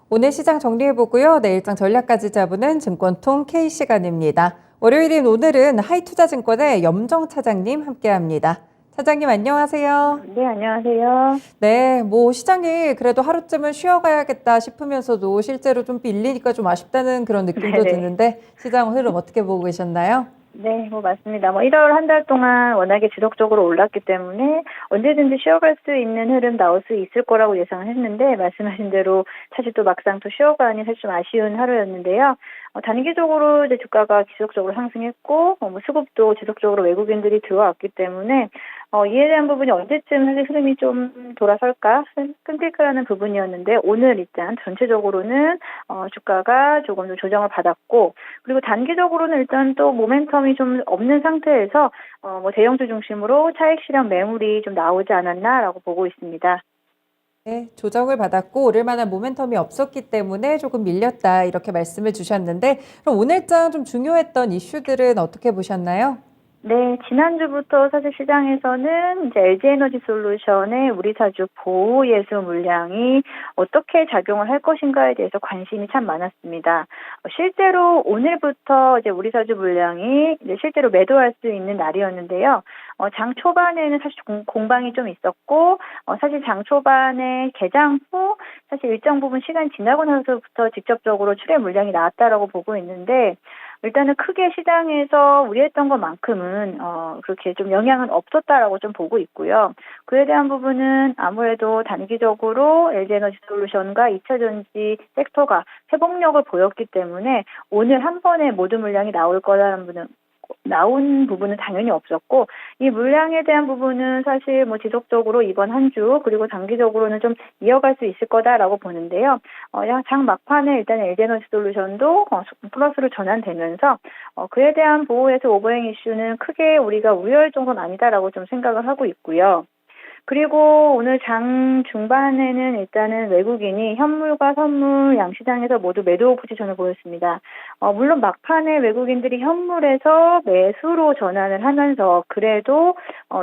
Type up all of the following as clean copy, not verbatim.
오늘 시장 정리해보고요. 내일 장 전략까지 잡으는 증권통 K 시간입니다. 월요일인 오늘은 하이투자증권의 염정 차장님 함께합니다. 차장님 안녕하세요. 네, 안녕하세요. 네, 시장이 그래도 하루쯤은 쉬어가야겠다 싶으면서도 실제로 좀 밀리니까 좀 아쉽다는 그런 느낌도 네네. 드는데 시장 흐름 어떻게 보고 계셨나요? 네, 맞습니다. 1월 한 달 동안 워낙에 지속적으로 올랐기 때문에 언제든지 쉬어갈 수 있는 흐름 나올 수 있을 거라고 예상을 했는데 말씀하신 대로 사실 또 막상 또 쉬어가니 사실 좀 아쉬운 하루였는데요. 단기적으로 이제 주가가 지속적으로 상승했고 수급도 지속적으로 외국인들이 들어왔기 때문에 이에 대한 부분이 언제쯤 사실 흐름이 좀 돌아설까 끊길까라는 부분이었는데 오늘 일단 전체적으로는 주가가 조금 더 조정을 받았고 그리고 단기적으로는 일단 또 모멘텀이 좀 없는 상태에서 대형주 중심으로 차익 실현 매물이 좀 나오지 않았나라고 보고 있습니다. 네, 조정을 받았고 오를 만한 모멘텀이 없었기 때문에 조금 밀렸다 이렇게 말씀을 주셨는데 그럼 오늘장 좀 중요했던 이슈들은 어떻게 보셨나요? 네, 지난주부터 사실 시장에서는 이제 LG에너지솔루션의 우리사주 보호예수 물량이 어떻게 작용을 할 것인가에 대해서 관심이 참 많았습니다. 실제로 오늘부터 이제 우리사주 물량이 이제 실제로 매도할 수 있는 날이었는데요. 장 초반에는 사실 공방이 좀 있었고, 사실 장 초반에 개장 후 사실 일정 부분 시간 지나고 나서부터 직접적으로 출회 물량이 나왔다라고 보고 있는데, 일단은 크게 시장에서 우려했던 것만큼은 그렇게 좀 영향은 없었다라고 좀 보고 있고요. 그에 대한 부분은 아무래도 단기적으로 LG에너지솔루션과 2차전지 섹터가 회복력을 보였기 때문에 오늘 한 번에 모든 물량이 나온 부분은 당연히 없었고 이 물량에 대한 부분은 사실 지속적으로 이번 한 주 그리고 단기적으로는 좀 이어갈 수 있을 거다라고 보는데요. 장 막판에 일단 LG에너지솔루션도 플러스로 전환되면서 그에 대한 보호에서 오버행 이슈는 크게 우리가 우려할 정도는 아니다라고 좀 생각을 하고 있고요. 그리고 오늘 장 중반에는 일단은 외국인이 현물과 선물 양시장에서 모두 매도 포지션을 보였습니다. 물론 막판에 외국인들이 현물에서 매수로 전환을 하면서 그래도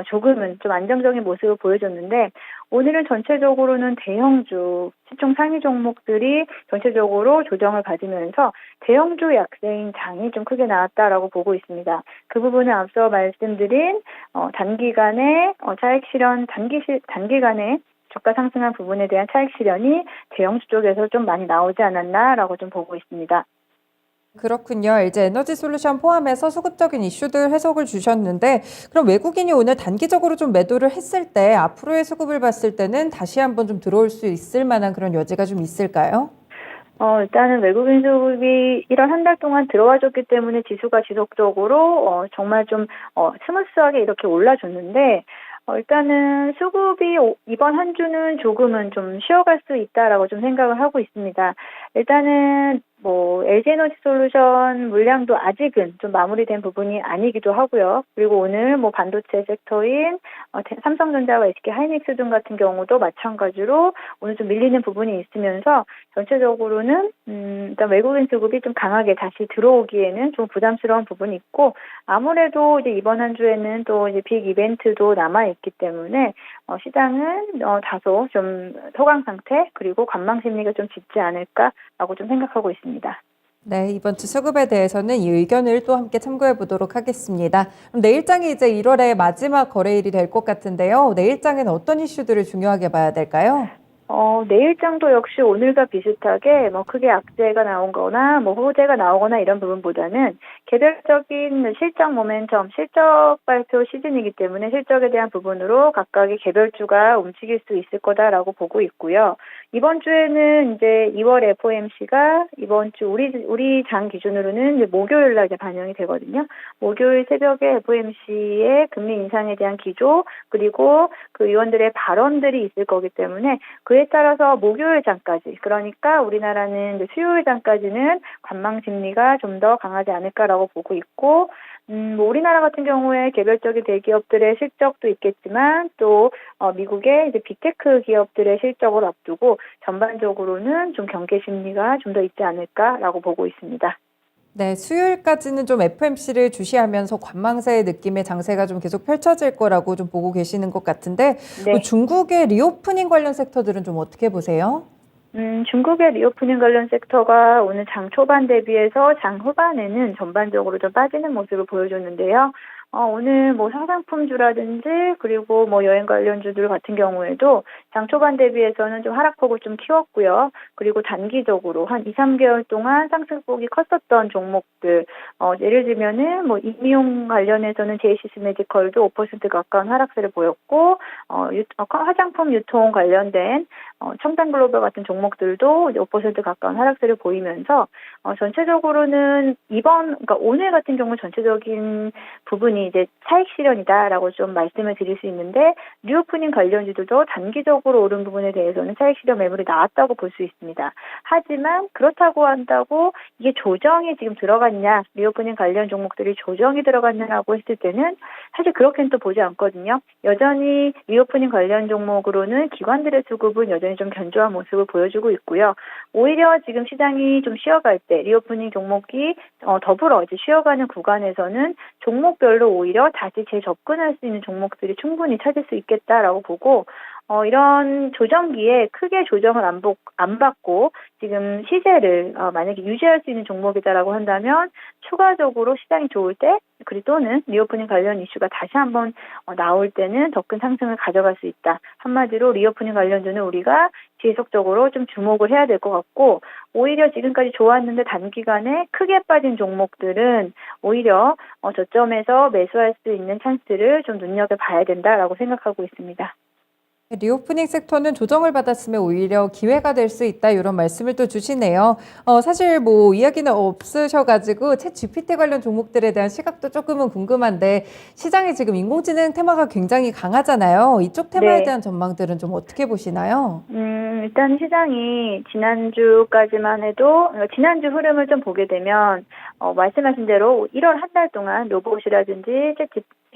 조금은 좀 안정적인 모습을 보여줬는데 오늘은 전체적으로는 대형주, 시총 상위 종목들이 전체적으로 조정을 받으면서 대형주 약세인 장이 좀 크게 나왔다라고 보고 있습니다. 그 부분은 앞서 말씀드린 단기간에 차익 실현 단기간에 주가 상승한 부분에 대한 차익 실현이 대형주 쪽에서 좀 많이 나오지 않았나라고 좀 보고 있습니다. 그렇군요. LG 에너지솔루션 포함해서 수급적인 이슈들 해석을 주셨는데 그럼 외국인이 오늘 단기적으로 좀 매도를 했을 때 앞으로의 수급을 봤을 때는 다시 한번 좀 들어올 수 있을 만한 그런 여지가 좀 있을까요? 일단은 외국인 수급이 1월 한 달 동안 들어와줬기 때문에 지수가 지속적으로 정말 좀 스무스하게 이렇게 올라줬는데 일단은 수급이 이번 한 주는 조금은 좀 쉬어갈 수 있다라고 좀 생각을 하고 있습니다. 일단은 LG에너지솔루션 물량도 아직은 좀 마무리된 부분이 아니기도 하고요. 그리고 오늘 반도체 섹터인 삼성전자와 SK하이닉스 등 같은 경우도 마찬가지로 오늘 좀 밀리는 부분이 있으면서 전체적으로는 일단 외국인 수급이 좀 강하게 다시 들어오기에는 좀 부담스러운 부분이 있고 아무래도 이제 이번 한 주에는 또 이제 빅 이벤트도 남아 있기 때문에 시장은 다소 좀 소강 상태 그리고 관망 심리가 좀 짙지 않을까라고 좀 생각하고 있습니다. 네, 이번 주 수급에 대해서는 이 의견을 또 함께 참고해 보도록 하겠습니다. 그럼 내일장이 이제 1월의 마지막 거래일이 될 것 같은데요. 내일장에는 어떤 이슈들을 중요하게 봐야 될까요? 내일장도 역시 오늘과 비슷하게 크게 악재가 나오거나 호재가 나오거나 이런 부분보다는 개별적인 실적 모멘텀, 실적 발표 시즌이기 때문에 실적에 대한 부분으로 각각의 개별주가 움직일 수 있을 거다라고 보고 있고요. 이번 주에는 이제 2월 FOMC가 이번 주 우리 장 기준으로는 이제 목요일 날 이제 반영이 되거든요. 목요일 새벽에 FOMC의 금리 인상에 대한 기조 그리고 그 의원들의 발언들이 있을 거기 때문에 그에 따라서 목요일 장까지 그러니까 우리나라는 이제 수요일 장까지는 관망 심리가 좀 더 강하지 않을까라고 보고 있고 우리나라 같은 경우에 개별적인 대기업들의 실적도 있겠지만 또 미국의 이제 빅테크 기업들의 실적을 앞두고 전반적으로는 좀 경계 심리가 좀 더 있지 않을까라고 보고 있습니다. 네, 수요일까지는 좀 FMC를 주시하면서 관망세의 느낌의 장세가 좀 계속 펼쳐질 거라고 좀 보고 계시는 것 같은데 네. 중국의 리오프닝 관련 섹터들은 좀 어떻게 보세요? 중국의 리오프닝 관련 섹터가 오늘 장 초반 대비해서 장 후반에는 전반적으로 좀 빠지는 모습을 보여줬는데요. 오늘 뭐 상상품주라든지 그리고 뭐 여행 관련주들 같은 경우에도 장 초반 대비해서는 좀 하락폭을 좀 키웠고요. 그리고 단기적으로 한 2, 3개월 동안 상승폭이 컸었던 종목들, 예를 들면은 뭐 임용 관련해서는 제이시스 메디컬도 5% 가까운 하락세를 보였고, 화장품 유통 관련된 청단 글로벌 같은 종목들도 5% 가까운 하락세를 보이면서 전체적으로는 그러니까 오늘 같은 경우 전체적인 부분이 이제 차익 실현이다라고 좀 말씀을 드릴 수 있는데 리오프닝 관련주들도 단기적으로 오른 부분에 대해서는 차익 실현 매물이 나왔다고 볼 수 있습니다. 하지만 그렇다고 한다고 이게 조정이 지금 들어갔냐, 리오프닝 관련 종목들이 조정이 들어갔냐라고 했을 때는 사실 그렇게는 또 보지 않거든요. 여전히 리오프닝 관련 종목으로는 기관들의 수급은 여전히 좀 견조한 모습을 보여주고 있고요. 오히려 지금 시장이 좀 쉬어갈 때 리오프닝 종목이 더불어 이제 쉬어가는 구간에서는 종목별로 오히려 다시 재접근할 수 있는 종목들이 충분히 찾을 수 있겠다라고 보고 이런 조정기에 크게 조정을 안 받고 지금 시세를 만약에 유지할 수 있는 종목이다라고 한다면 추가적으로 시장이 좋을 때 그리고 또는 리오프닝 관련 이슈가 다시 한번 나올 때는 더 큰 상승을 가져갈 수 있다. 한마디로 리오프닝 관련주는 우리가 지속적으로 좀 주목을 해야 될 것 같고 오히려 지금까지 좋았는데 단기간에 크게 빠진 종목들은 오히려 저점에서 매수할 수 있는 찬스를 좀 눈여겨봐야 된다라고 생각하고 있습니다. 리오프닝 섹터는 조정을 받았으면 오히려 기회가 될 수 있다 이런 말씀을 또 주시네요. 사실 뭐 이야기는 없으셔가지고 챗 GPT 관련 종목들에 대한 시각도 조금은 궁금한데 시장에 지금 인공지능 테마가 굉장히 강하잖아요. 이쪽 테마에 네. 대한 전망들은 좀 어떻게 보시나요? 일단 시장이 지난주까지만 해도 지난주 흐름을 좀 보게 되면 말씀하신 대로 1월 한 달 동안 로봇이라든지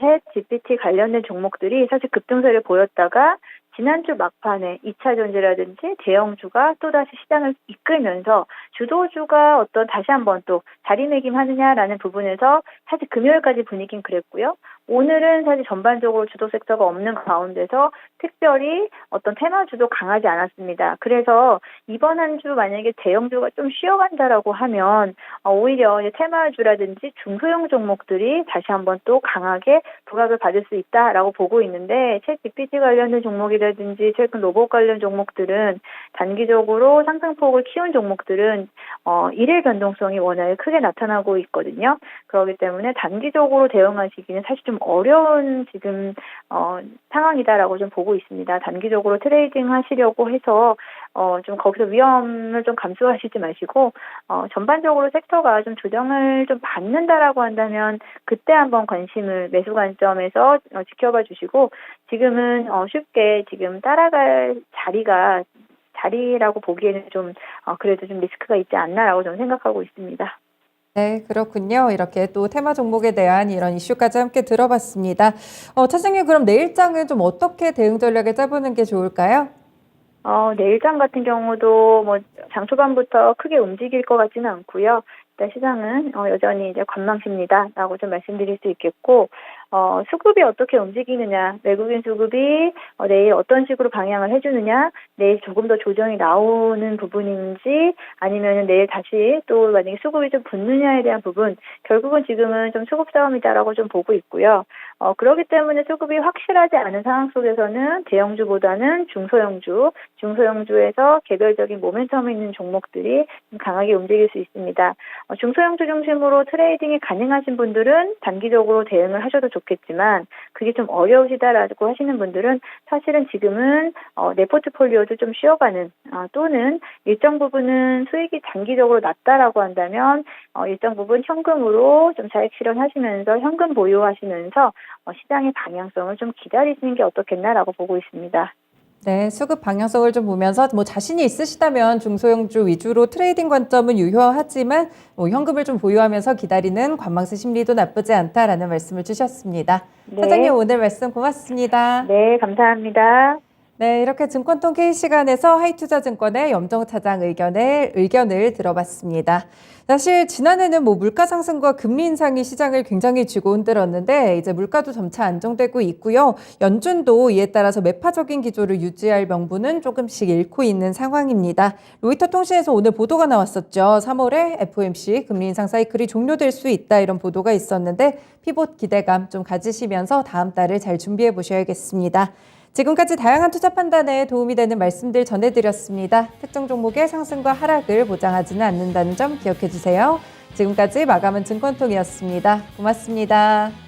챗 GPT 관련된 종목들이 사실 급등세를 보였다가 지난주 막판에 2차 전지라든지 대형주가 또다시 시장을 이끌면서 주도주가 다시 한번 또 자리매김하느냐라는 부분에서 사실 금요일까지 분위기는 그랬고요. 오늘은 사실 전반적으로 주도 섹터가 없는 가운데서 특별히 어떤 테마주도 강하지 않았습니다. 그래서 이번 한 주 만약에 대형주가 좀 쉬어간다라고 하면 오히려 이제 테마주라든지 중소형 종목들이 다시 한번 또 강하게 부각을 받을 수 있다라고 보고 있는데 챗 GPT 관련된 종목이라든지 최근 로봇 관련 종목들은 단기적으로 상승폭을 키운 종목들은 일일 변동성이 워낙에 크게 나타나고 있거든요. 그렇기 때문에 단기적으로 대응하시기는 사실 좀 어려운 지금 상황이다라고 좀 보고 있습니다. 단기적으로 트레이딩 하시려고 해서 좀 거기서 위험을 좀 감수하시지 마시고 전반적으로 섹터가 좀 조정을 좀 받는다라고 한다면 그때 한번 관심을 매수 관점에서 지켜봐 주시고 지금은 쉽게 지금 따라갈 자리라고 보기에는 좀 그래도 좀 리스크가 있지 않나라고 저는 생각하고 있습니다. 네, 그렇군요. 이렇게 또 테마 종목에 대한 이런 이슈까지 함께 들어봤습니다. 차장님, 그럼 내일장은 좀 어떻게 대응 전략을 짜보는 게 좋을까요? 내일장 같은 경우도 뭐 장 초반부터 크게 움직일 것 같지는 않고요. 일단 시장은 여전히 이제 관망세입니다라고 좀 말씀드릴 수 있겠고 수급이 어떻게 움직이느냐, 외국인 수급이 내일 어떤 식으로 방향을 해주느냐, 내일 조금 더 조정이 나오는 부분인지 아니면 내일 다시 또 만약에 수급이 좀 붙느냐에 대한 부분, 결국은 지금은 좀 수급 싸움이다라고 좀 보고 있고요. 그렇기 때문에 수급이 확실하지 않은 상황 속에서는 대형주보다는 중소형주에서 개별적인 모멘텀이 있는 종목들이 좀 강하게 움직일 수 있습니다. 중소형주 중심으로 트레이딩이 가능하신 분들은 단기적으로 대응을 하셔도 좋겠지만 그게 좀 어려우시다라고 하시는 분들은 사실은 지금은 내 포트폴리오도 좀 쉬어가는 또는 일정 부분은 수익이 단기적으로 낮다라고 한다면 일정 부분 현금으로 좀 차익 실현하시면서 현금 보유하시면서 시장의 방향성을 좀 기다리시는 게 어떻겠나라고 보고 있습니다. 네, 수급 방향성을 좀 보면서 뭐 자신이 있으시다면 중소형주 위주로 트레이딩 관점은 유효하지만 뭐 현금을 좀 보유하면서 기다리는 관망세 심리도 나쁘지 않다라는 말씀을 주셨습니다. 네. 차장님 오늘 말씀 고맙습니다. 네, 감사합니다. 네, 이렇게 증권통 K시간에서 하이투자증권의 염정 차장 의견을 들어봤습니다. 사실 지난해는 물가 상승과 금리 인상이 시장을 굉장히 쥐고 흔들었는데 이제 물가도 점차 안정되고 있고요. 연준도 이에 따라서 매파적인 기조를 유지할 명분은 조금씩 잃고 있는 상황입니다. 로이터 통신에서 오늘 보도가 나왔었죠. 3월에 FOMC 금리 인상 사이클이 종료될 수 있다 이런 보도가 있었는데 피봇 기대감 좀 가지시면서 다음 달을 잘 준비해 보셔야겠습니다. 지금까지 다양한 투자 판단에 도움이 되는 말씀들 전해드렸습니다. 특정 종목의 상승과 하락을 보장하지는 않는다는 점 기억해 주세요. 지금까지 마감은 증권통이었습니다. 고맙습니다.